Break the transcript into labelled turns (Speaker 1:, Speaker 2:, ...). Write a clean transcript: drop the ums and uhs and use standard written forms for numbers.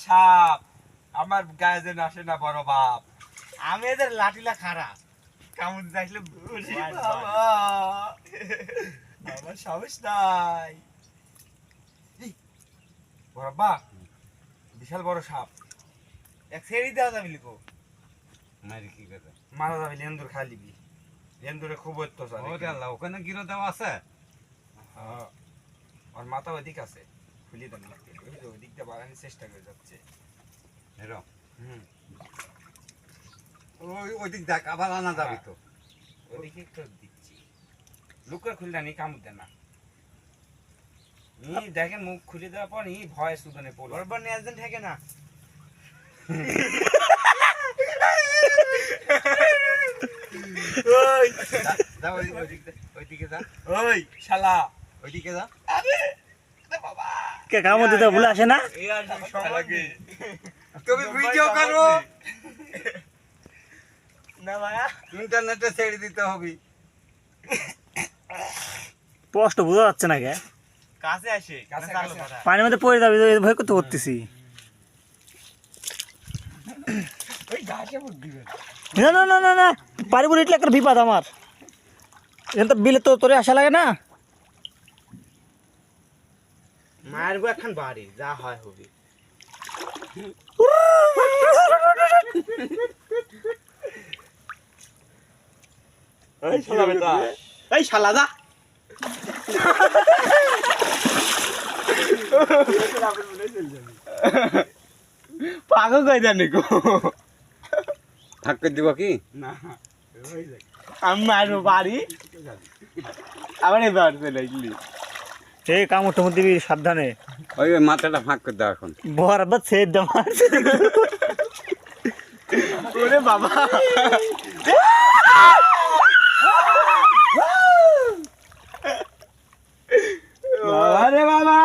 Speaker 1: সাপ আমার গায়ে যেন আসে না বড় বাপ।
Speaker 2: আমি এদের লাঠিলা খারা কামড় দেখলে
Speaker 1: আমার সাহস নাই। বড় বাপ বিশাল বড় সাপ।
Speaker 2: এক সেরি দেওয়া যাবে লিখো
Speaker 3: মারি কি কথা
Speaker 1: মারা যাবে লেন্দুর খালিবি। লেন্দুরে খুব অত্যাচার।
Speaker 3: ওরে আল্লাহ ওখানে গিরো দেওয়া আছে।
Speaker 1: হ্যাঁ, ওর মাথা ওইদিক আছে, খুলি দেন লাগে ওই যে ওইদিক দিয়ে বাড়ানোর চেষ্টা করে যাচ্ছে।
Speaker 3: এরকম
Speaker 1: হুম,
Speaker 3: ওই দিক দেখ আবার আনা যাবে তো।
Speaker 1: ওইদিকে একটু দিচ্ছি। লুকের খুলটা নি কামড় দেন না। দেখেন মুখ খুলে দেওয়ার পর ভয় সুদনে পড়লো।
Speaker 2: বরবার নিয়ে আসবেন ঠেকে না
Speaker 1: ওই
Speaker 3: যা ওই দিকে যা
Speaker 1: ওই শালা
Speaker 3: ওইদিকে যা।
Speaker 4: কে কামড় দিতে ভুলে আসে না।
Speaker 2: এই আর সমাগে
Speaker 3: তুমি ভিডিও করো,
Speaker 2: না ভাইয়া
Speaker 3: ইন্টারনেটে ছেড়ে দিতে হবে।
Speaker 4: স্পষ্ট বোঝা যাচ্ছে না কে।
Speaker 2: কাছে আসে
Speaker 1: কাছে,
Speaker 2: কাছে
Speaker 1: কাছে।
Speaker 4: পানির মধ্যে পড়ে যাবে এই ভয় করতে করতেছি।
Speaker 1: ওই ঘাসে মুখ দিবে।
Speaker 4: না না না না না পারিব ইটলে একটা বিপদ আমার। এখন তো বিলে তো তোরে আসা লাগে না।
Speaker 2: মারবো এখন বাড়ি যা হয় হবে
Speaker 1: এই শালা বেটা,
Speaker 2: এই শালা যা পাগল কই জানি গো
Speaker 3: ভাগ করে দিব কি?
Speaker 1: না ওই দেখ
Speaker 2: আমি মারবো বাড়ি আবার এবার চলে আসলি
Speaker 4: এই কামড় টামড় দিবি সাবধানে।
Speaker 3: ওই মাথাটা ফাঁক করে দাও এখন।
Speaker 4: বরাবর ছেদ দেওয়ার।
Speaker 2: ওরে বাবা আরে বাবা